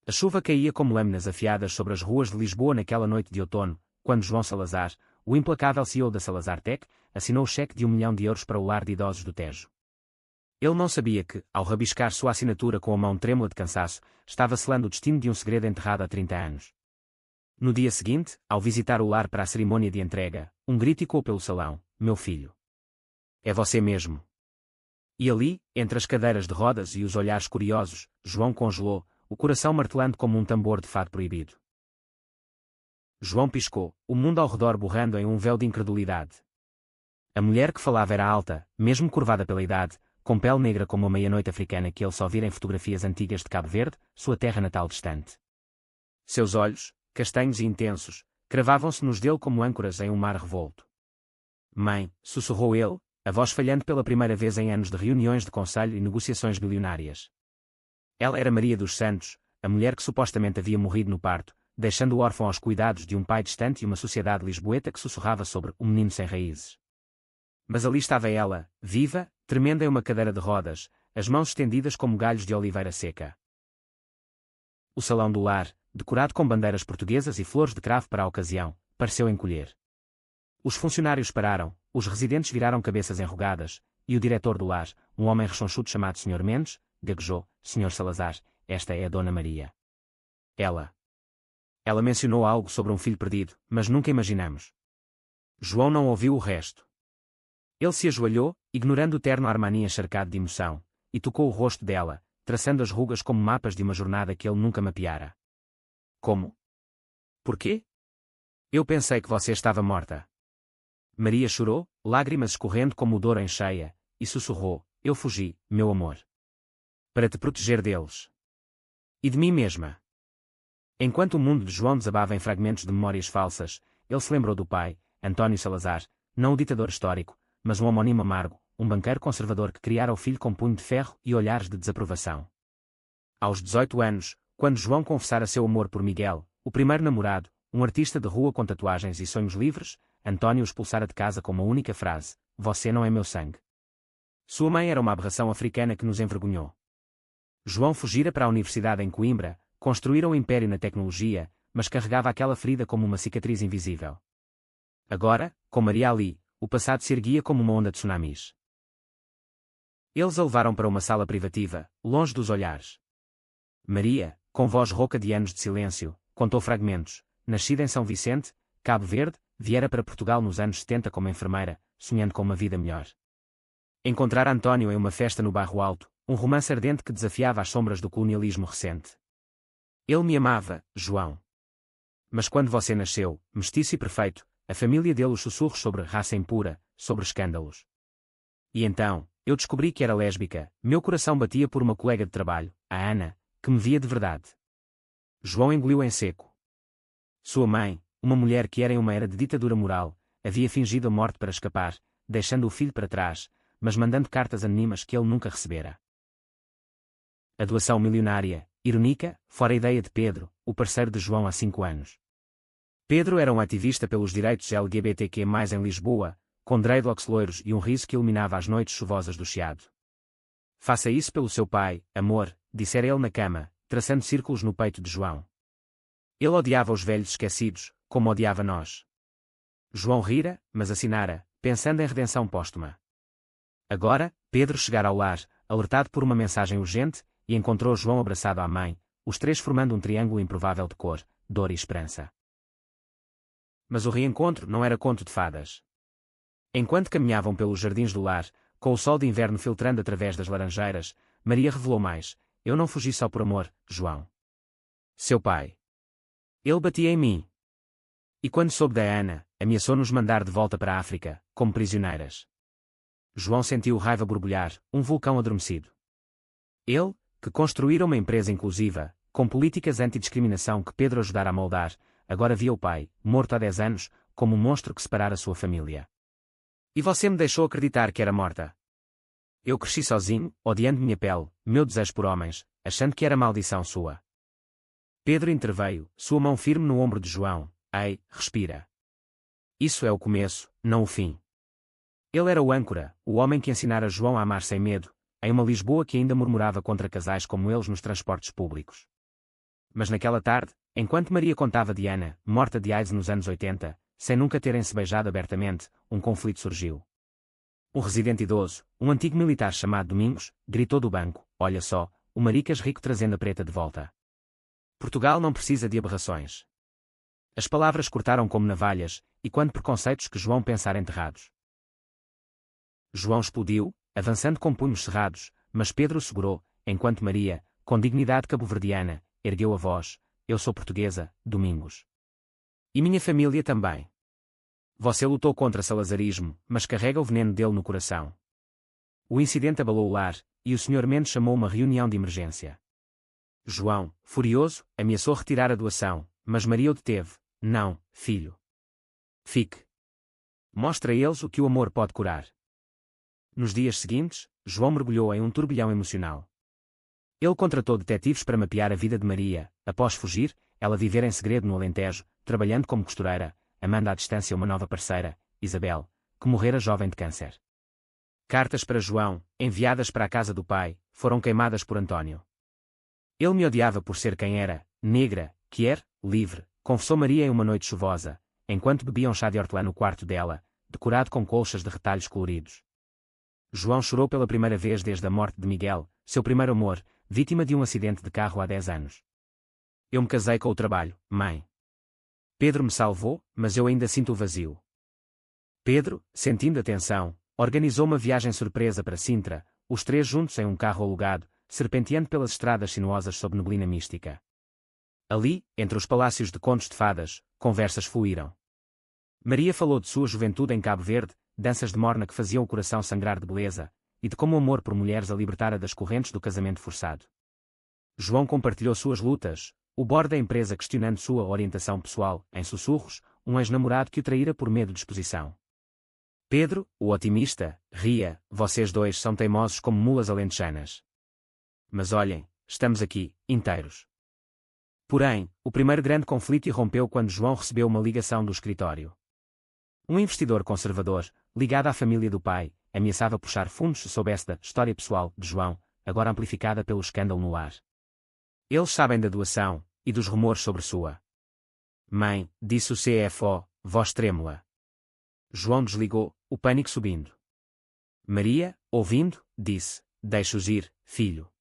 A chuva caía como lâminas afiadas sobre as ruas de Lisboa naquela noite de outono, quando João Salazar, o implacável CEO da Salazar Tech, assinou o cheque de 1 milhão de euros para o lar de idosos do Tejo. Ele não sabia que, ao rabiscar sua assinatura com a mão trêmula de cansaço, estava selando o destino de um segredo enterrado há 30 anos. No dia seguinte, ao visitar o lar para a cerimônia de entrega, um grito ecoou pelo salão: "Meu filho! É você mesmo!" E ali, entre as cadeiras de rodas e os olhares curiosos, João congelou, o coração martelando como um tambor de fado proibido. João piscou, o mundo ao redor borrando em um véu de incredulidade. A mulher que falava era alta, mesmo curvada pela idade, com pele negra como a meia-noite africana que ele só vira em fotografias antigas de Cabo Verde, sua terra natal distante. Seus olhos, castanhos e intensos, cravavam-se nos dele como âncoras em um mar revolto. "Mãe", sussurrou ele, a voz falhando pela primeira vez em anos de reuniões de conselho e negociações bilionárias. Ela era Maria dos Santos, a mulher que supostamente havia morrido no parto, deixando o órfão aos cuidados de um pai distante e uma sociedade lisboeta que sussurrava sobre um menino sem raízes. Mas ali estava ela, viva, tremenda em uma cadeira de rodas, as mãos estendidas como galhos de oliveira seca. O salão do lar, decorado com bandeiras portuguesas e flores de cravo para a ocasião, pareceu encolher. Os funcionários pararam, os residentes viraram cabeças enrugadas, e o diretor do lar, um homem rechonchudo chamado Sr. Mendes, gaguejou: "Sr. Salazar, esta é a Dona Maria." Ela mencionou algo sobre um filho perdido, mas nunca imaginamos. João não ouviu o resto. Ele se ajoelhou, ignorando o terno Armani encharcado de emoção, e tocou o rosto dela, traçando as rugas como mapas de uma jornada que ele nunca mapeara. "Como? Porquê? Eu pensei que você estava morta." Maria chorou, lágrimas escorrendo como dor em cheia, e sussurrou: "Eu fugi, meu amor. Para te proteger deles. E de mim mesma." Enquanto o mundo de João desabava em fragmentos de memórias falsas, ele se lembrou do pai, António Salazar, não o ditador histórico, mas um homónimo amargo, um banqueiro conservador que criara o filho com punho de ferro e olhares de desaprovação. Aos 18 anos, quando João confessara seu amor por Miguel, o primeiro namorado, um artista de rua com tatuagens e sonhos livres, António o expulsara de casa com uma única frase: "Você não é meu sangue." Sua mãe era uma aberração africana que nos envergonhou. João fugira para a universidade em Coimbra, construíra um império na tecnologia, mas carregava aquela ferida como uma cicatriz invisível. Agora, com Maria ali, o passado se erguia como uma onda de tsunamis. Eles a levaram para uma sala privativa, longe dos olhares. Maria, com voz rouca de anos de silêncio, contou fragmentos. Nascida em São Vicente, Cabo Verde, viera para Portugal nos anos 70 como enfermeira, sonhando com uma vida melhor. Encontrara António em uma festa no Bairro Alto, um romance ardente que desafiava as sombras do colonialismo recente. "Ele me amava, João. Mas quando você nasceu, mestiço e perfeito, a família deu os sussurros sobre raça impura, sobre escândalos. E então, eu descobri que era lésbica, meu coração batia por uma colega de trabalho, a Ana, que me via de verdade." João engoliu em seco. Sua mãe, uma mulher que era em uma era de ditadura moral, havia fingido a morte para escapar, deixando o filho para trás, mas mandando cartas anônimas que ele nunca recebera. A doação milionária, irônica, fora a ideia de Pedro, o parceiro de João há 5 anos. Pedro era um ativista pelos direitos LGBTQ+, em Lisboa, com dreadlocks loiros e um riso que iluminava as noites chuvosas do Chiado. "Faça isso pelo seu pai, amor", dissera ele na cama, traçando círculos no peito de João. Ele odiava os velhos esquecidos, como odiava nós. João rira, mas assinara, pensando em redenção póstuma. Agora, Pedro chegara ao lar, alertado por uma mensagem urgente, e encontrou João abraçado à mãe, os três formando um triângulo improvável de cor, dor e esperança. Mas o reencontro não era conto de fadas. Enquanto caminhavam pelos jardins do lar, com o sol de inverno filtrando através das laranjeiras, Maria revelou mais: "Eu não fugi só por amor, João. Seu pai. Ele batia em mim. E quando soube da Ana, ameaçou-nos mandar de volta para a África, como prisioneiras." João sentiu raiva borbulhar, um vulcão adormecido. Ele, que construíra uma empresa inclusiva, com políticas antidiscriminação que Pedro ajudara a moldar, agora via o pai, morto há 10 anos, como um monstro que separara sua família. "E você me deixou acreditar que era morta. Eu cresci sozinho, odiando minha pele, meu desejo por homens, achando que era maldição sua." Pedro interveio, sua mão firme no ombro de João. "Ei, respira. Isso é o começo, não o fim." Ele era o âncora, o homem que ensinara João a amar sem medo, em uma Lisboa que ainda murmurava contra casais como eles nos transportes públicos. Mas naquela tarde, enquanto Maria contava de Ana, morta de AIDS nos anos 80, sem nunca terem se beijado abertamente, um conflito surgiu. Um residente idoso, um antigo militar chamado Domingos, gritou do banco: "Olha só, o maricas rico trazendo a preta de volta. Portugal não precisa de aberrações." As palavras cortaram como navalhas, e quando preconceitos que João pensara enterrados. João explodiu, avançando com punhos cerrados, mas Pedro o segurou, enquanto Maria, com dignidade cabo-verdiana, ergueu a voz: "Eu sou portuguesa, Domingos. E minha família também. Você lutou contra salazarismo, mas carrega o veneno dele no coração." O incidente abalou o lar, e o Sr. Mendes chamou uma reunião de emergência. João, furioso, ameaçou retirar a doação, mas Maria o deteve: "Não, filho. Fique. Mostra a eles o que o amor pode curar." Nos dias seguintes, João mergulhou em um turbilhão emocional. Ele contratou detetives para mapear a vida de Maria. Após fugir, ela vivera em segredo no Alentejo, trabalhando como costureira, amando à distância uma nova parceira, Isabel, que morrera jovem de câncer. Cartas para João, enviadas para a casa do pai, foram queimadas por Antônio. "Ele me odiava por ser quem era, negra, quer, livre", confessou Maria em uma noite chuvosa, enquanto bebia um chá de hortelã no quarto dela, decorado com colchas de retalhos coloridos. João chorou pela primeira vez desde a morte de Miguel, seu primeiro amor, vítima de um acidente de carro há 10 anos. "Eu me casei com o trabalho, mãe. Pedro me salvou, mas eu ainda sinto o vazio." Pedro, sentindo a tensão, organizou uma viagem surpresa para Sintra, os três juntos em um carro alugado, serpenteando pelas estradas sinuosas sob neblina mística. Ali, entre os palácios de contos de fadas, conversas fluíram. Maria falou de sua juventude em Cabo Verde, danças de morna que faziam o coração sangrar de beleza, e de como o amor por mulheres a libertara das correntes do casamento forçado. João compartilhou suas lutas, o board da empresa questionando sua orientação pessoal, em sussurros, um ex-namorado que o traíra por medo de exposição. Pedro, o otimista, ria: "Vocês dois são teimosos como mulas alentejanas. Mas olhem, estamos aqui, inteiros." Porém, o primeiro grande conflito irrompeu quando João recebeu uma ligação do escritório. Um investidor conservador, ligado à família do pai, ameaçava puxar fundos se soubesse da história pessoal de João, agora amplificada pelo escândalo no lar. "Eles sabem da doação, e dos rumores sobre sua mãe", disse o CFO, voz trêmula. João desligou, o pânico subindo. Maria, ouvindo, disse: "Deixa-os ir, filho.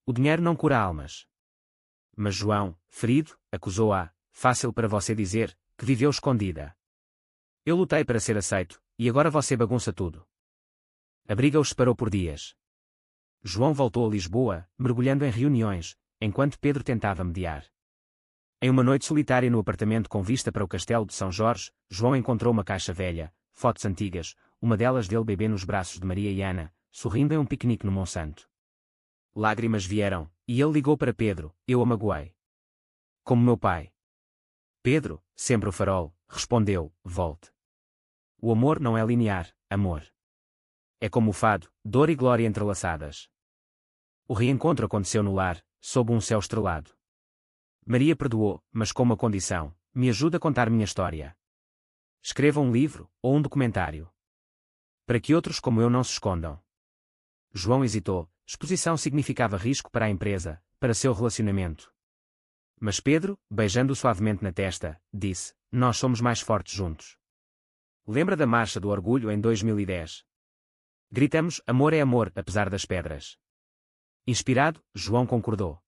O dinheiro não cura almas." Mas João, ferido, acusou-a: "Fácil para você dizer, que viveu escondida. Eu lutei para ser aceito, e agora você bagunça tudo." A briga os separou por dias. João voltou a Lisboa, mergulhando em reuniões, enquanto Pedro tentava mediar. Em uma noite solitária no apartamento com vista para o castelo de São Jorge, João encontrou uma caixa velha, fotos antigas, uma delas dele bebê nos braços de Maria e Ana, sorrindo em um piquenique no Monsanto. Lágrimas vieram, e ele ligou para Pedro: "Eu a magoei. Como meu pai." Pedro, sempre o farol, respondeu: "Volte. O amor não é linear, amor. É como o fado, dor e glória entrelaçadas." O reencontro aconteceu no lar, sob um céu estrelado. Maria perdoou, mas com uma condição: "Me ajuda a contar minha história. Escreva um livro, ou um documentário. Para que outros como eu não se escondam." João hesitou. Exposição significava risco para a empresa, para seu relacionamento. Mas Pedro, beijando-o suavemente na testa, disse: "Nós somos mais fortes juntos. Lembra da Marcha do Orgulho em 2010? Gritamos: amor é amor, apesar das pedras." Inspirado, João concordou.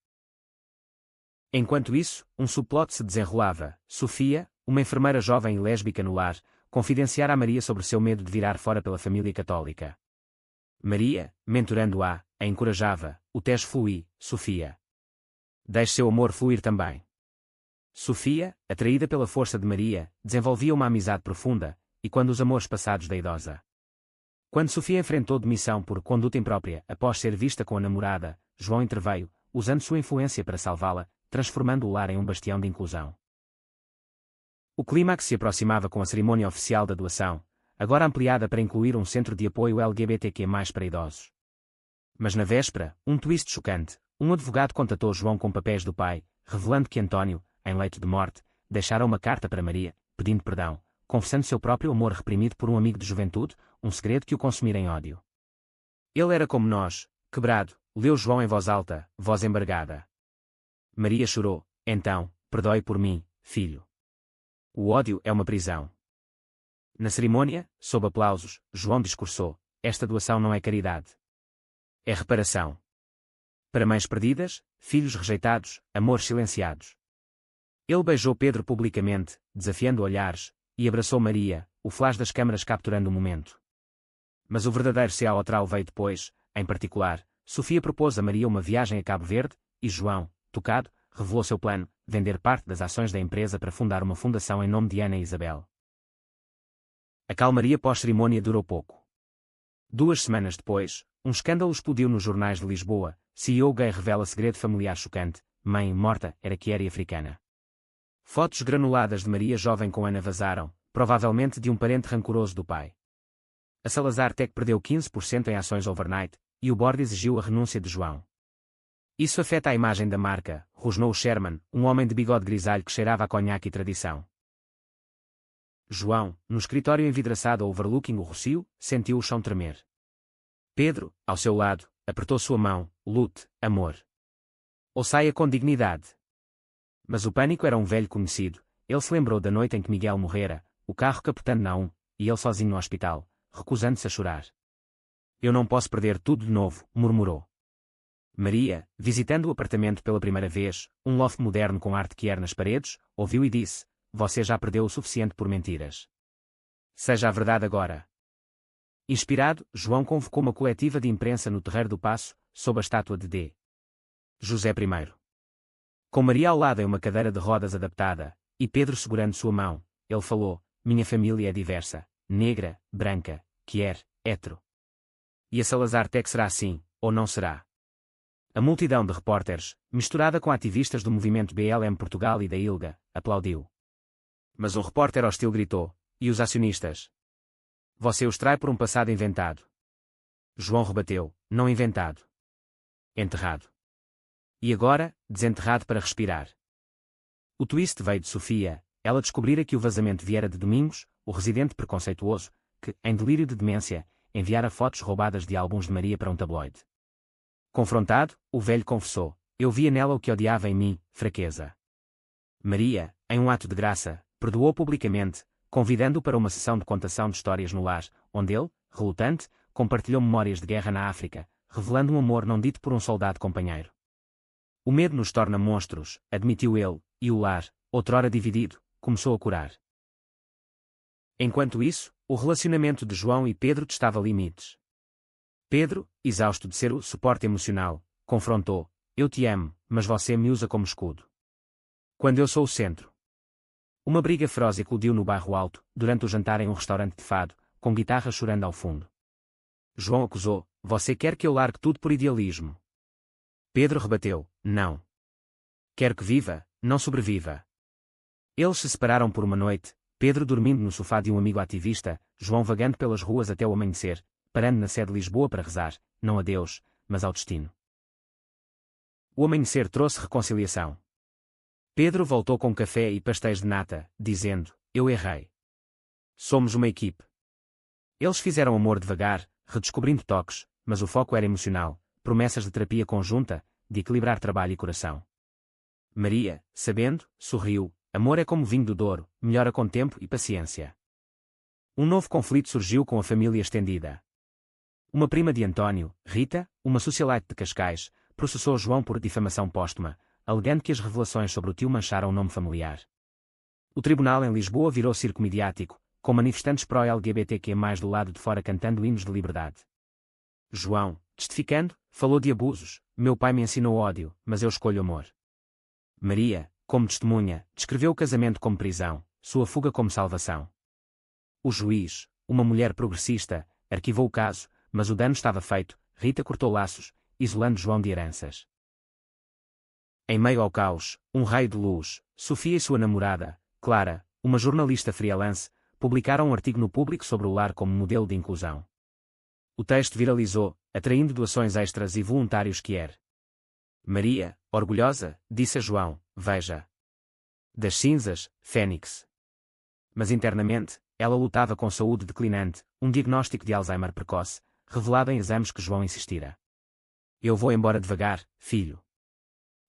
Enquanto isso, um subplot se desenrolava. Sofia, uma enfermeira jovem e lésbica no lar, confidenciara a Maria sobre seu medo de virar fora pela família católica. Maria, mentorando-a, a encorajava: "O tejo flui, Sofia. Deixe seu amor fluir também." Sofia, atraída pela força de Maria, desenvolvia uma amizade profunda, e quando os amores passados da idosa. Quando Sofia enfrentou demissão por conduta imprópria após ser vista com a namorada, João interveio, usando sua influência para salvá-la, transformando o lar em um bastião de inclusão. O clímax se aproximava com a cerimônia oficial da doação, agora ampliada para incluir um centro de apoio LGBTQ+ para idosos. Mas na véspera, um twist chocante: um advogado contatou João com papéis do pai, revelando que Antônio, em leito de morte, deixara uma carta para Maria, pedindo perdão, confessando seu próprio amor reprimido por um amigo de juventude, um segredo que o consumira em ódio. "Ele era como nós, quebrado", leu João em voz alta, voz embargada. Maria chorou. Então, perdoe por mim, filho. O ódio é uma prisão. Na cerimônia, sob aplausos, João discursou: esta doação não é caridade. É reparação. Para mães perdidas, filhos rejeitados, amores silenciados. Ele beijou Pedro publicamente, desafiando olhares, e abraçou Maria, o flash das câmaras capturando o momento. Mas o verdadeiro teatral veio depois. Em particular, Sofia propôs a Maria uma viagem a Cabo Verde, e João, tocado, revelou seu plano: vender parte das ações da empresa para fundar uma fundação em nome de Ana e Isabel. A calmaria pós-cerimônia durou pouco. 2 semanas depois, um escândalo explodiu nos jornais de Lisboa. CEO gay revela segredo familiar chocante: mãe morta era quiere africana. Fotos granuladas de Maria jovem com Ana vazaram, provavelmente de um parente rancoroso do pai. A Salazar Tech perdeu 15% em ações overnight, e o board exigiu a renúncia de João. Isso afeta a imagem da marca, rosnou Sherman, um homem de bigode grisalho que cheirava a conhaque e tradição. João, no escritório envidraçado overlooking o Rocio, sentiu o chão tremer. Pedro, ao seu lado, apertou sua mão: lute, amor. Ou saia com dignidade. Mas o pânico era um velho conhecido. Ele se lembrou da noite em que Miguel morrera, o carro capotando na e ele sozinho no hospital, recusando-se a chorar. Eu não posso perder tudo de novo, murmurou. Maria, visitando o apartamento pela primeira vez, um loft moderno com arte quier nas paredes, ouviu e disse: você já perdeu o suficiente por mentiras. Seja a verdade agora. Inspirado, João convocou uma coletiva de imprensa no Terreiro do Paço, sob a estátua de D. José I. Com Maria ao lado em uma cadeira de rodas adaptada, e Pedro segurando sua mão, ele falou: minha família é diversa, negra, branca, quier, hétero. E a Salazar Tech será assim, ou não será? A multidão de repórteres, misturada com ativistas do movimento BLM Portugal e da ILGA, aplaudiu. Mas um repórter hostil gritou: e os acionistas? Você os trai por um passado inventado. João rebateu: não inventado. Enterrado. E agora, desenterrado para respirar. O twist veio de Sofia. Ela descobrira que o vazamento viera de Domingos, o residente preconceituoso, que, em delírio de demência, enviara fotos roubadas de álbuns de Maria para um tabloide. Confrontado, o velho confessou: eu via nela o que odiava em mim, fraqueza. Maria, em um ato de graça, perdoou publicamente, convidando-o para uma sessão de contação de histórias no lar, onde ele, relutante, compartilhou memórias de guerra na África, revelando um amor não dito por um soldado companheiro. O medo nos torna monstros, admitiu ele, e o lar, outrora dividido, começou a curar. Enquanto isso, o relacionamento de João e Pedro testava limites. Pedro, exausto de ser o suporte emocional, confrontou: eu te amo, mas você me usa como escudo. Quando eu sou o centro. Uma briga feroz eclodiu no bairro Alto, durante o jantar em um restaurante de fado, com guitarra chorando ao fundo. João acusou: você quer que eu largue tudo por idealismo? Pedro rebateu: não. Quero que viva, não sobreviva. Eles se separaram por uma noite, Pedro dormindo no sofá de um amigo ativista, João vagando pelas ruas até o amanhecer, parando na sede de Lisboa para rezar, não a Deus, mas ao destino. O amanhecer trouxe reconciliação. Pedro voltou com café e pastéis de nata, dizendo: eu errei. Somos uma equipe. Eles fizeram amor devagar, redescobrindo toques, mas o foco era emocional, promessas de terapia conjunta, de equilibrar trabalho e coração. Maria, sabendo, sorriu: amor é como vinho do Douro, melhora com tempo e paciência. Um novo conflito surgiu com a família estendida. Uma prima de António, Rita, uma socialite de Cascais, processou João por difamação póstuma, alegando que as revelações sobre o tio mancharam o nome familiar. O tribunal em Lisboa virou circo midiático, com manifestantes pró-LGBTQ+, do lado de fora cantando hinos de liberdade. João, testificando, falou de abusos: meu pai me ensinou ódio, mas eu escolho amor. Maria, como testemunha, descreveu o casamento como prisão, sua fuga como salvação. O juiz, uma mulher progressista, arquivou o caso, mas o dano estava feito. Rita cortou laços, isolando João de heranças. Em meio ao caos, um raio de luz, Sofia e sua namorada, Clara, uma jornalista freelance, publicaram um artigo no Público sobre o lar como modelo de inclusão. O texto viralizou, atraindo doações extras e voluntários quier. Maria, orgulhosa, disse a João: veja. Das cinzas, Fênix. Mas internamente, ela lutava com saúde declinante, um diagnóstico de Alzheimer precoce, revelado em exames que João insistira. Eu vou embora devagar, filho.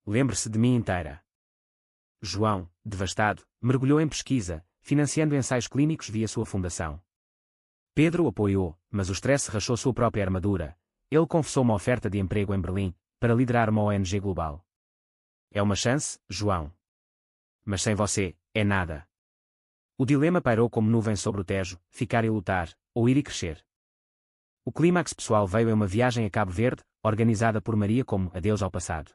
Lembre-se de mim inteira. João, devastado, mergulhou em pesquisa, financiando ensaios clínicos via sua fundação. Pedro o apoiou, mas o stress rachou sua própria armadura. Ele confessou uma oferta de emprego em Berlim, para liderar uma ONG global. É uma chance, João. Mas sem você, é nada. O dilema pairou como nuvem sobre o Tejo, ficar e lutar, ou ir e crescer. O clímax pessoal veio em uma viagem a Cabo Verde, organizada por Maria como adeus ao passado.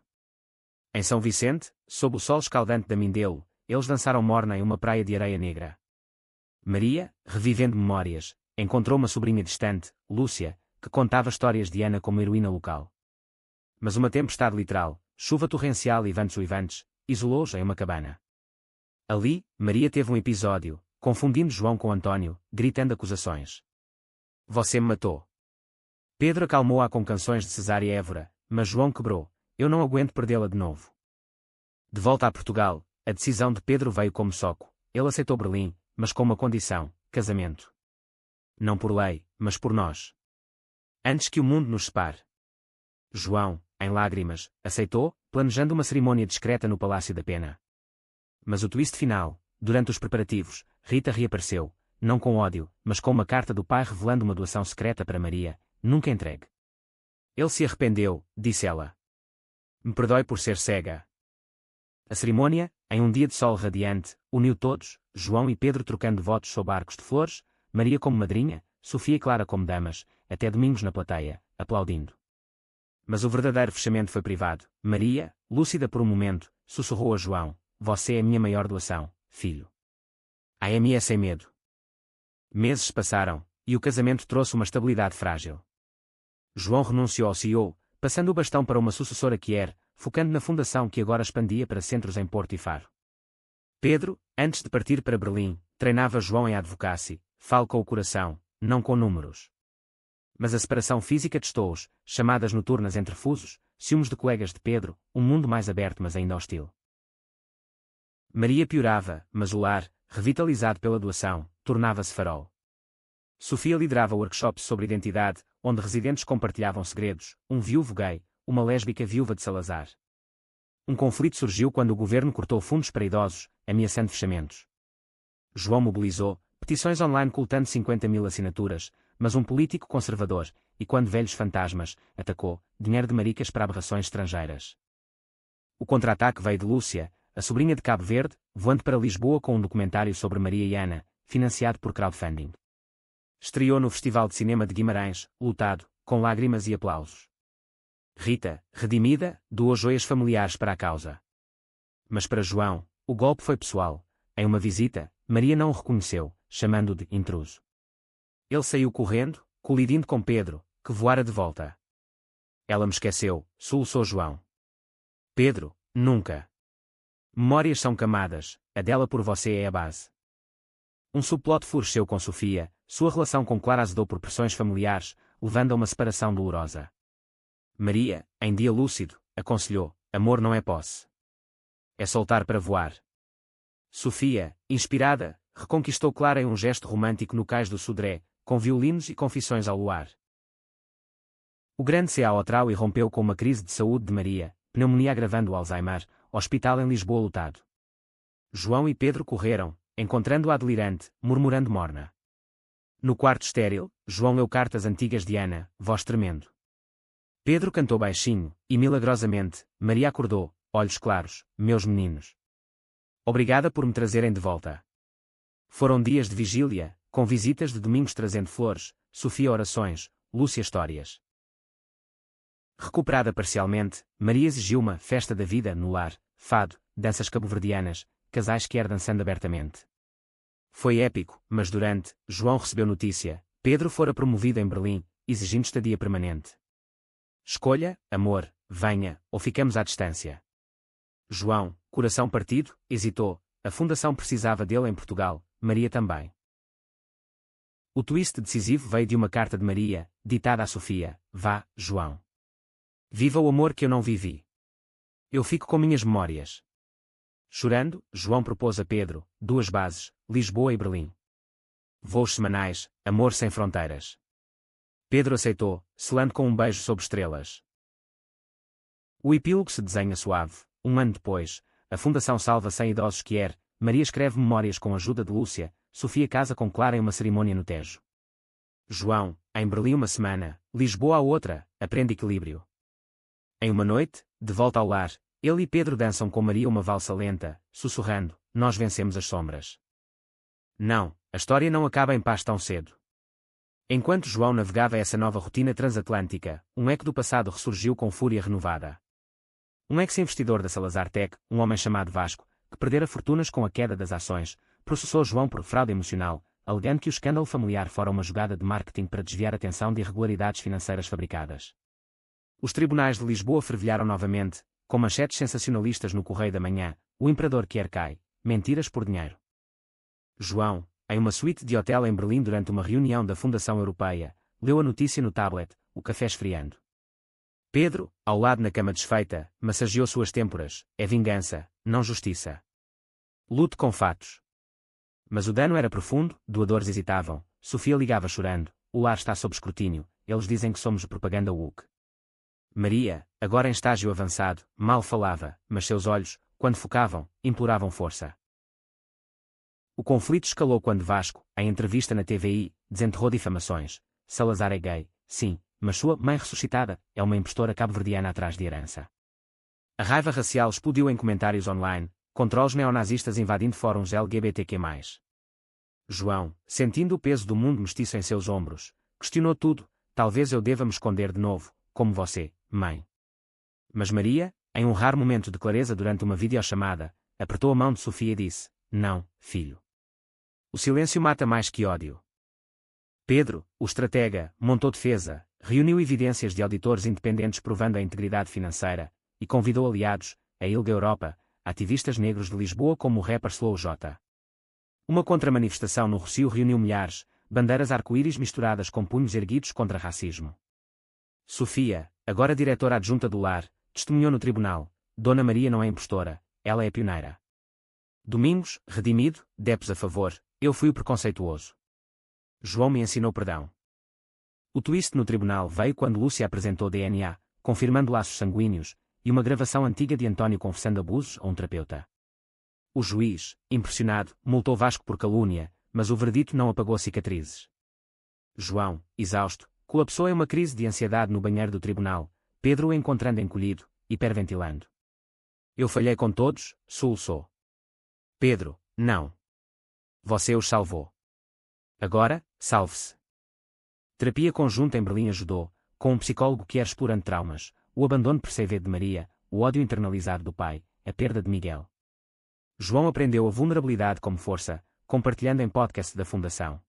Em São Vicente, sob o sol escaldante da Mindelo, eles dançaram morna em uma praia de areia negra. Maria, revivendo memórias, encontrou uma sobrinha distante, Lúcia, que contava histórias de Ana como heroína local. Mas uma tempestade literal, chuva torrencial e ventos uivantes, isolou-os em uma cabana. Ali, Maria teve um episódio, confundindo João com António, gritando acusações. Você me matou. Pedro acalmou-a com canções de Cesária Évora, mas João quebrou. Eu não aguento perdê-la de novo. De volta a Portugal, a decisão de Pedro veio como soco. Ele aceitou Berlim, mas com uma condição: casamento. Não por lei, mas por nós. Antes que o mundo nos separe. João, em lágrimas, aceitou, planejando uma cerimônia discreta no Palácio da Pena. Mas o twist final, durante os preparativos, Rita reapareceu, não com ódio, mas com uma carta do pai revelando uma doação secreta para Maria, nunca entregue. Ele se arrependeu, disse ela. Me perdoe por ser cega. A cerimônia, em um dia de sol radiante, uniu todos, João e Pedro trocando votos sob arcos de flores, Maria como madrinha, Sofia e Clara como damas, até Domingos na plateia, aplaudindo. Mas o verdadeiro fechamento foi privado. Maria, lúcida por um momento, sussurrou a João: você é a minha maior doação, filho. A.M.E. sem medo. Meses passaram, e o casamento trouxe uma estabilidade frágil. João renunciou ao CEO, passando o bastão para uma sucessora Kier, focando na fundação que agora expandia para centros em Porto e Faro. Pedro, antes de partir para Berlim, treinava João em advocacy, fale com o coração, não com números. Mas a separação física testou-os, chamadas noturnas entre fusos, ciúmes de colegas de Pedro, um mundo mais aberto mas ainda hostil. Maria piorava, mas o lar, revitalizado pela doação, tornava-se farol. Sofia liderava workshops sobre identidade, onde residentes compartilhavam segredos, um viúvo gay, uma lésbica viúva de Salazar. Um conflito surgiu quando o governo cortou fundos para idosos, ameaçando fechamentos. João mobilizou, petições online coletando 50.000 assinaturas, mas um político conservador, e quando velhos fantasmas, atacou, dinheiro de maricas para aberrações estrangeiras. O contra-ataque veio de Lúcia, a sobrinha de Cabo Verde, voando para Lisboa com um documentário sobre Maria e Ana, financiado por crowdfunding. Estreou no Festival de Cinema de Guimarães, lotado, com lágrimas e aplausos. Rita, redimida, doou joias familiares para a causa. Mas para João, o golpe foi pessoal. Em uma visita, Maria não o reconheceu, chamando-o de intruso. Ele saiu correndo, colidindo com Pedro, que voara de volta. Ela me esqueceu, soluçou João. Pedro, nunca. Memórias são camadas, a dela por você é a base. Um subplot floresceu com Sofia, sua relação com Clara azedou por pressões familiares, levando a uma separação dolorosa. Maria, em dia lúcido, aconselhou: amor não é posse. É soltar para voar. Sofia, inspirada, reconquistou Clara em um gesto romântico no cais do Sodré, com violinos e confissões ao luar. O grande C.A. Otral irrompeu com uma crise de saúde de Maria, pneumonia agravando o Alzheimer, hospital em Lisboa lotado. João e Pedro correram, encontrando-a delirante, murmurando morna. No quarto estéril, João leu cartas antigas de Ana, voz tremendo. Pedro cantou baixinho, e milagrosamente, Maria acordou, olhos claros: meus meninos. Obrigada por me trazerem de volta. Foram dias de vigília, com visitas de Domingos trazendo flores, Sofia orações, Lúcia histórias. Recuperada parcialmente, Maria exigiu uma festa da vida no lar, fado, danças cabo-verdianas, casais que dançando abertamente. Foi épico, mas durante, João recebeu notícia: Pedro fora promovido em Berlim, exigindo estadia permanente. Escolha, amor, venha, ou ficamos à distância. João, coração partido, hesitou. A fundação precisava dele em Portugal, Maria também. O twist decisivo veio de uma carta de Maria, ditada a Sofia: vá, João. Viva o amor que eu não vivi. Eu fico com minhas memórias. Chorando, João propôs a Pedro 2 bases, Lisboa e Berlim. Voos semanais, amor sem fronteiras. Pedro aceitou, selando com um beijo sob estrelas. O epílogo se desenha suave, Um ano depois, a Fundação salva 100 idosos Kier, Maria escreve memórias com a ajuda de Lúcia, Sofia casa com Clara em uma cerimônia no Tejo. João, em Berlim uma semana, Lisboa a outra, aprende equilíbrio. Em uma noite, de volta ao lar, ele e Pedro dançam com Maria uma valsa lenta, sussurrando, nós vencemos as sombras. Não, a história não acaba em paz tão cedo. Enquanto João navegava essa nova rotina transatlântica, um eco do passado ressurgiu com fúria renovada. Um ex-investidor da Salazar Tech, um homem chamado Vasco, que perdera fortunas com a queda das ações, processou João por fraude emocional, alegando que o escândalo familiar fora uma jogada de marketing para desviar a atenção de irregularidades financeiras fabricadas. Os tribunais de Lisboa fervilharam novamente, com manchetes sensacionalistas no Correio da Manhã, o imperador Kier cai, mentiras por dinheiro. João, em uma suíte de hotel em Berlim durante uma reunião da Fundação Europeia, leu a notícia no tablet, o café esfriando. Pedro, ao lado na cama desfeita, massageou suas têmporas, é vingança, não justiça. Lute com fatos. Mas o dano era profundo, doadores hesitavam, Sofia ligava chorando, o lar está sob escrutínio, eles dizem que somos propaganda woke. Maria, agora em estágio avançado, mal falava, mas seus olhos, quando focavam, imploravam força. O conflito escalou quando Vasco, em entrevista na TVI, desenterrou difamações. Salazar é gay, sim, mas sua mãe ressuscitada é uma impostora cabo-verdiana atrás de herança. A raiva racial explodiu em comentários online, com trolls neonazistas invadindo fóruns LGBTQ+. João, sentindo o peso do mundo mestiço em seus ombros, questionou tudo, talvez eu deva me esconder de novo, como você, mãe. Mas Maria, em um raro momento de clareza durante uma videochamada, apertou a mão de Sofia e disse, não, filho. O silêncio mata mais que ódio. Pedro, o estratega, montou defesa, reuniu evidências de auditores independentes provando a integridade financeira, e convidou aliados, a ILGA Europa, ativistas negros de Lisboa como o rapper Slow J. Uma contramanifestação no Rossio reuniu milhares, bandeiras arco-íris misturadas com punhos erguidos contra racismo. Sofia, agora diretora adjunta do lar, testemunhou no tribunal, Dona Maria não é impostora, ela é pioneira. Domingos, redimido, depes a favor, eu fui o preconceituoso. João me ensinou perdão. O twist no tribunal veio quando Lúcia apresentou DNA, confirmando laços sanguíneos, e uma gravação antiga de António confessando abusos a um terapeuta. O juiz, impressionado, multou Vasco por calúnia, mas o verdito não apagou cicatrizes. João, exausto, colapsou em uma crise de ansiedade no banheiro do tribunal, Pedro o encontrando encolhido, hiperventilando. Eu falhei com todos, soluçou. Pedro, não. Você os salvou. Agora, salve-se. Terapia conjunta em Berlim ajudou, com um psicólogo que era explorando traumas, o abandono per se de Maria, o ódio internalizado do pai, a perda de Miguel. João aprendeu a vulnerabilidade como força, compartilhando em podcast da Fundação.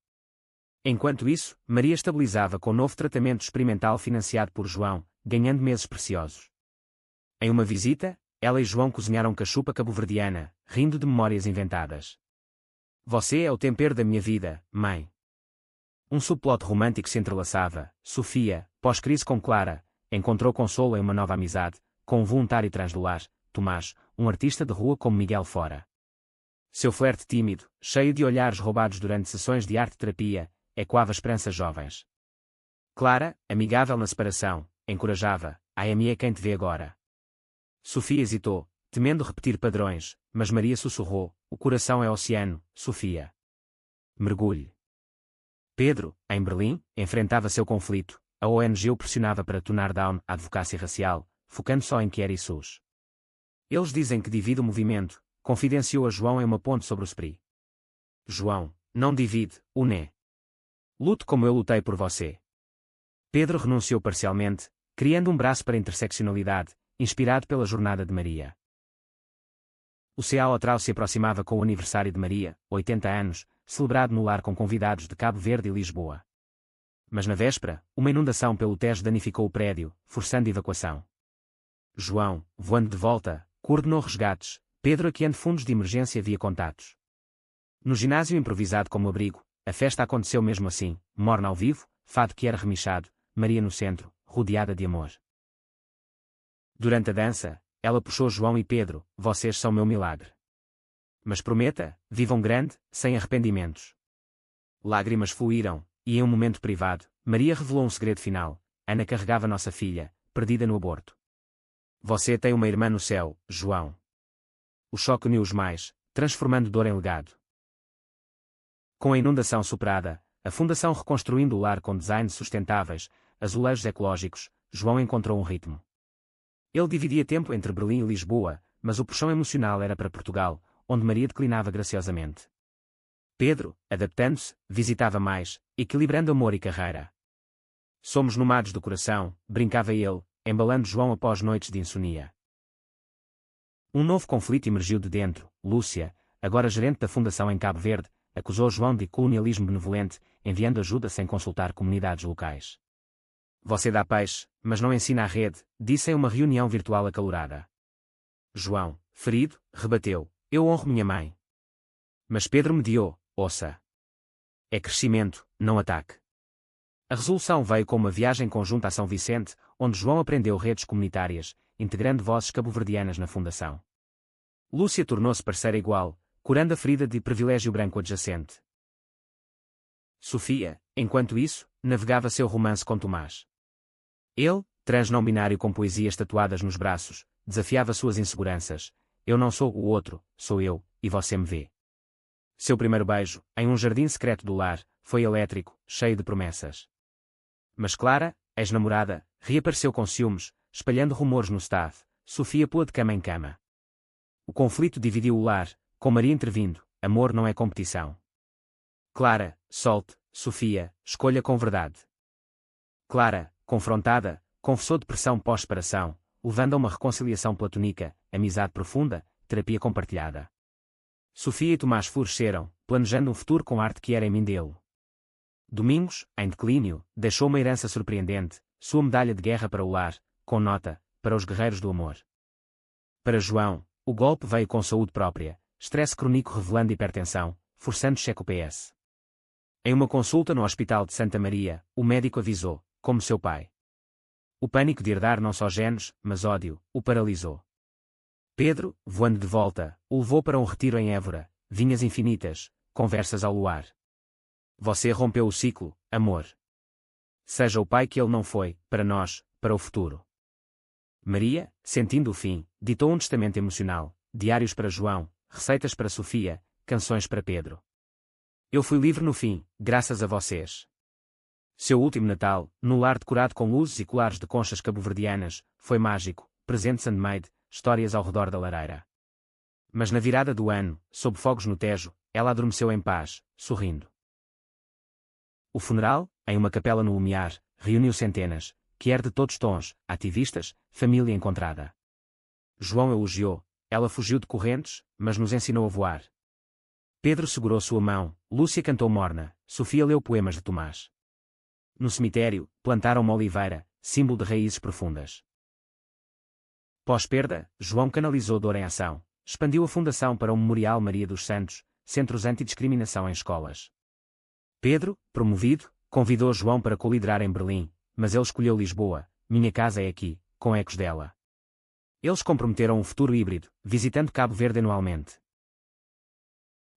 Enquanto isso, Maria estabilizava com novo tratamento experimental financiado por João, ganhando meses preciosos. Em uma visita, ela e João cozinharam cachupa cabo-verdiana, rindo de memórias inventadas. Você é o tempero da minha vida, mãe. Um subplot romântico se entrelaçava. Sofia, pós-crise com Clara, encontrou consolo em uma nova amizade, com um voluntário atrás do lar, Tomás, um artista de rua como Miguel fora. Seu flerte tímido, cheio de olhares roubados durante sessões de arte-terapia, ecoava esperanças jovens. Clara, amigável na separação, encorajava, Amy é quem te vê agora. Sofia hesitou, temendo repetir padrões, mas Maria sussurrou, o coração é oceano, Sofia. Mergulhe. Pedro, em Berlim, enfrentava seu conflito, a ONG o pressionava para tonar down a advocacia racial, focando só em Kier e SUS. Eles dizem que divide o movimento, confidenciou a João em uma ponte sobre o SPRI. João, não divide, une. Lute como eu lutei por você. Pedro renunciou parcialmente, criando um braço para a interseccionalidade, inspirado pela jornada de Maria. O CA Otral se aproximava com o aniversário de Maria, 80 anos, celebrado no lar com convidados de Cabo Verde e Lisboa. Mas na véspera, uma inundação pelo Tejo danificou o prédio, forçando evacuação. João, voando de volta, coordenou resgates, Pedro aqueando fundos de emergência via contatos. No ginásio improvisado como abrigo, a festa aconteceu mesmo assim, morna ao vivo, fado que era remichado, Maria no centro, rodeada de amor. Durante a dança, ela puxou João e Pedro, vocês são meu milagre. Mas prometa, vivam grande, sem arrependimentos. Lágrimas fluíram, e em um momento privado, Maria revelou um segredo final, Ana carregava nossa filha, perdida no aborto. Você tem uma irmã no céu, João. O choque uniu-os mais, transformando dor em legado. Com a inundação superada, a Fundação reconstruindo o lar com designs sustentáveis, azulejos ecológicos, João encontrou um ritmo. Ele dividia tempo entre Berlim e Lisboa, mas o puxão emocional era para Portugal, onde Maria declinava graciosamente. Pedro, adaptando-se, visitava mais, equilibrando amor e carreira. Somos nomados do coração, brincava ele, embalando João após noites de insônia. Um novo conflito emergiu de dentro. Lúcia, agora gerente da Fundação em Cabo Verde, acusou João de colonialismo benevolente, enviando ajuda sem consultar comunidades locais. Você dá peixe, mas não ensina a rede, disse em uma reunião virtual acalorada. João, ferido, rebateu, eu honro minha mãe. Mas Pedro mediou, ouça. É crescimento, não ataque. A resolução veio com uma viagem conjunta a São Vicente, onde João aprendeu redes comunitárias, integrando vozes cabo-verdianas na fundação. Lúcia tornou-se parceira igual, curando a ferida de privilégio branco adjacente. Sofia, enquanto isso, navegava seu romance com Tomás. Ele, trans não binário com poesias tatuadas nos braços, desafiava suas inseguranças. Eu não sou o outro, sou eu, e você me vê. Seu primeiro beijo, em um jardim secreto do lar, foi elétrico, cheio de promessas. Mas Clara, ex-namorada, reapareceu com ciúmes, espalhando rumores no staff. Sofia pula de cama em cama. O conflito dividiu o lar, com Maria intervindo. Amor não é competição. Clara, solte, Sofia, escolha com verdade. Clara, confrontada, confessou depressão pós-separação, levando a uma reconciliação platônica, amizade profunda, terapia compartilhada. Sofia e Tomás floresceram, planejando um futuro com a arte que era em mim dele. Domingos, em declínio, deixou uma herança surpreendente, sua medalha de guerra para o lar, com nota, para os guerreiros do amor. Para João, o golpe veio com saúde própria, estresse crônico revelando hipertensão, forçando cheque o PS. Em uma consulta no Hospital de Santa Maria, o médico avisou, como seu pai. O pânico de herdar não só genes, mas ódio, o paralisou. Pedro, voando de volta, o levou para um retiro em Évora, vinhas infinitas, conversas ao luar. Você rompeu o ciclo, amor. Seja o pai que ele não foi, para nós, para o futuro. Maria, sentindo o fim, ditou um testamento emocional, diários para João, receitas para Sofia, canções para Pedro. Eu fui livre no fim, graças a vocês. Seu último Natal, no lar decorado com luzes e colares de conchas cabo-verdianas, foi mágico, presentes handmade, histórias ao redor da lareira. Mas na virada do ano, sob fogos no Tejo, ela adormeceu em paz, sorrindo. O funeral, em uma capela no Lumiar, reuniu centenas, quer de todos tons, ativistas, família encontrada. João elogiou, ela fugiu de correntes, mas nos ensinou a voar. Pedro segurou sua mão, Lúcia cantou morna, Sofia leu poemas de Tomás. No cemitério, plantaram uma oliveira, símbolo de raízes profundas. Pós-perda, João canalizou dor em ação, expandiu a fundação para o Memorial Maria dos Santos, centros antidiscriminação em escolas. Pedro, promovido, convidou João para coliderar em Berlim, mas ele escolheu Lisboa, minha casa é aqui, com ecos dela. Eles comprometeram um futuro híbrido, visitando Cabo Verde anualmente.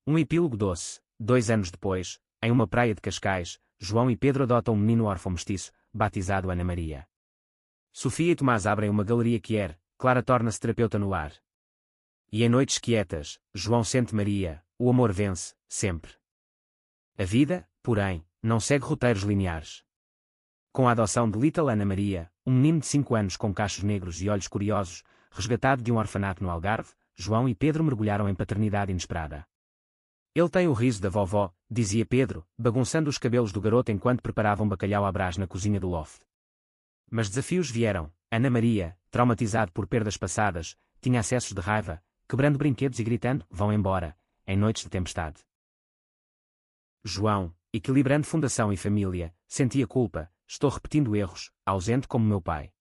Um epílogo doce. 2 anos depois, em uma praia de Cascais, João e Pedro adotam um menino órfão mestiço, batizado Ana Maria. Sofia e Tomás abrem uma galeria quer, Clara torna-se terapeuta no lar. E em noites quietas, João sente Maria, o amor vence, sempre. A vida, porém, não segue roteiros lineares. Com a adoção de Little Ana Maria, um menino de 5 anos com cachos negros e olhos curiosos, resgatado de um orfanato no Algarve, João e Pedro mergulharam em paternidade inesperada. Ele tem o riso da vovó, dizia Pedro, bagunçando os cabelos do garoto enquanto preparavam bacalhau à brás na cozinha do loft. Mas desafios vieram. Ana Maria, traumatizado por perdas passadas, tinha acessos de raiva, quebrando brinquedos e gritando, vão embora, em noites de tempestade. João, equilibrando fundação e família, sentia culpa, estou repetindo erros, ausente como meu pai.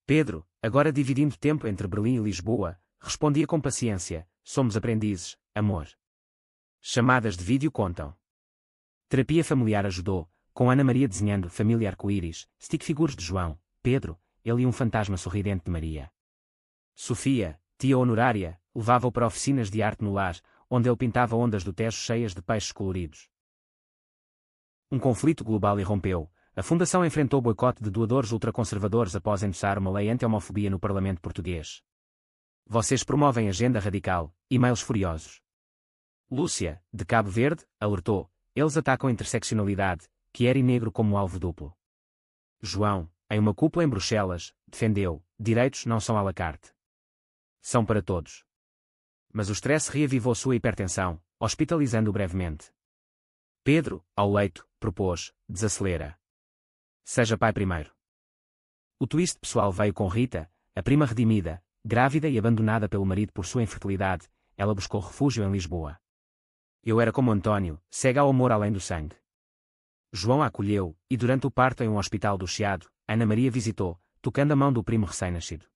Pedro, agora dividindo tempo entre Berlim e Lisboa, respondia com paciência, somos aprendizes, amor. Chamadas de vídeo contam. Terapia familiar ajudou, com Ana Maria desenhando família arco-íris, stick figures de João, Pedro, ele e um fantasma sorridente de Maria. Sofia, tia honorária, levava-o para oficinas de arte no lar, onde ele pintava ondas do Tejo cheias de peixes coloridos. Um conflito global irrompeu, A Fundação enfrentou boicote de doadores ultraconservadores após endossar uma lei anti-homofobia no Parlamento português. Vocês promovem agenda radical, e-mails furiosos. Lúcia, de Cabo Verde, alertou, eles atacam a interseccionalidade, queer e negro como alvo duplo. João, em uma cúpula em Bruxelas, defendeu, direitos não são à la carte. São para todos. Mas o stress reavivou sua hipertensão, hospitalizando-o brevemente. Pedro, ao leito, propôs, desacelera. Seja pai primeiro. O twist pessoal veio com Rita, a prima redimida, grávida e abandonada pelo marido por sua infertilidade, ela buscou refúgio em Lisboa. Eu era como António, cega ao amor além do sangue. João a acolheu, e durante o parto em um hospital do Chiado, Ana Maria visitou, tocando a mão do primo recém-nascido.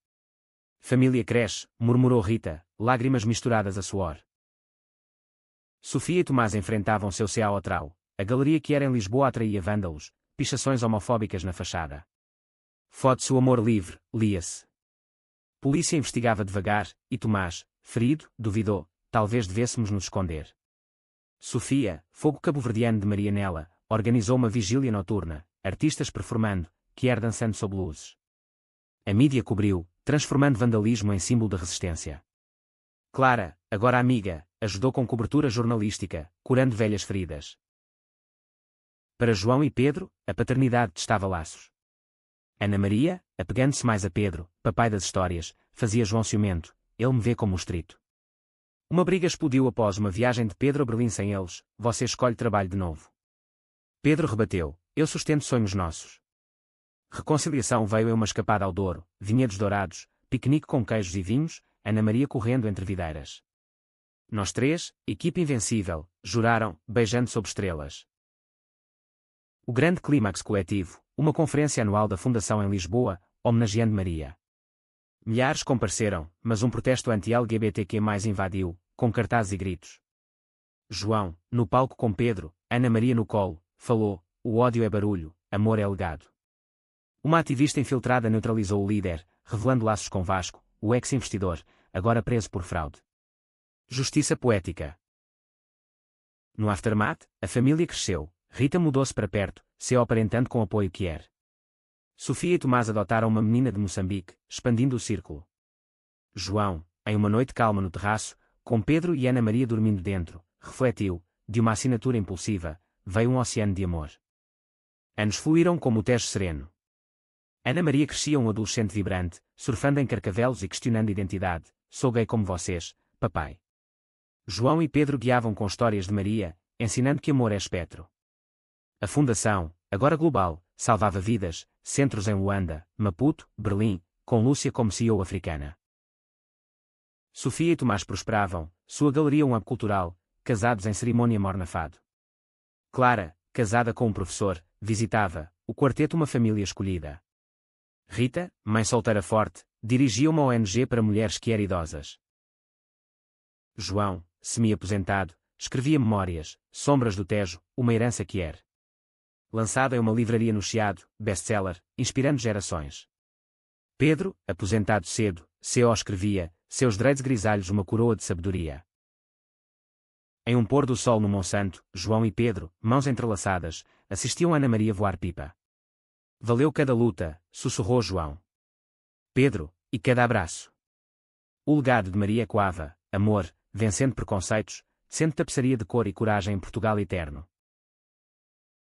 Família cresce, murmurou Rita, lágrimas misturadas a suor. Sofia e Tomás enfrentavam seu C.A. Trau. A galeria que era em Lisboa atraía vândalos, pichações homofóbicas na fachada. Fode-se o amor livre, lia-se. Polícia investigava devagar, e Tomás, ferido, duvidou, talvez devêssemos nos esconder. Sofia, fogo cabo-verdiano de Marianela, organizou uma vigília noturna, artistas performando, quer dançando sob luzes. A mídia cobriu, transformando vandalismo em símbolo de resistência. Clara, agora amiga, ajudou com cobertura jornalística, curando velhas feridas. Para João e Pedro, a paternidade testava laços. Ana Maria, apegando-se mais a Pedro, papai das histórias, fazia João ciumento, ele me vê como um estrito. Uma briga explodiu após uma viagem de Pedro a Berlim sem eles, você escolhe trabalho de novo. Pedro rebateu, eu sustento sonhos nossos. Reconciliação veio em uma escapada ao Douro, vinhedos dourados, piquenique com queijos e vinhos, Ana Maria correndo entre videiras. Nós três, equipe invencível, juraram, beijando sob estrelas. O grande clímax coletivo, uma conferência anual da Fundação em Lisboa, homenageando Maria. Milhares compareceram, mas um protesto anti-LGBTQ+ invadiu, com cartazes e gritos. João, no palco com Pedro, Ana Maria no colo, falou, o ódio é barulho, amor é legado. Uma ativista infiltrada neutralizou o líder, revelando laços com Vasco, o ex-investidor, agora preso por fraude. Justiça poética. No aftermath, a família cresceu, Rita mudou-se para perto, se aparentando com apoio quer. Sofia e Tomás adotaram uma menina de Moçambique, expandindo o círculo. João, em uma noite calma no terraço, com Pedro e Ana Maria dormindo dentro, refletiu, de uma assinatura impulsiva, veio um oceano de amor. Anos fluíram como o Tejo sereno. Ana Maria crescia um adolescente vibrante, surfando em Carcavelos e questionando identidade, sou gay como vocês, papai. João e Pedro guiavam com histórias de Maria, ensinando que amor é espectro. A Fundação, agora global, salvava vidas, centros em Luanda, Maputo, Berlim, com Lúcia como CEO africana. Sofia e Tomás prosperavam, sua galeria um hub cultural, casados em cerimônia morna-fado. Clara, casada com um professor, visitava, o quarteto uma família escolhida. Rita, mãe solteira forte, dirigia uma ONG para mulheres quer idosas. João, semi-aposentado, escrevia memórias, Sombras do Tejo, uma herança quer. Lançado em uma livraria no Chiado, best-seller, inspirando gerações. Pedro, aposentado cedo, CO escrevia, seus dreads grisalhos uma coroa de sabedoria. Em um pôr do sol no Monsanto, João e Pedro, mãos entrelaçadas, assistiam Ana Maria voar pipa. Valeu cada luta, sussurrou João. Pedro, e cada abraço. O legado de Maria ecoava, amor, vencendo preconceitos, sendo tapeçaria de cor e coragem em Portugal eterno.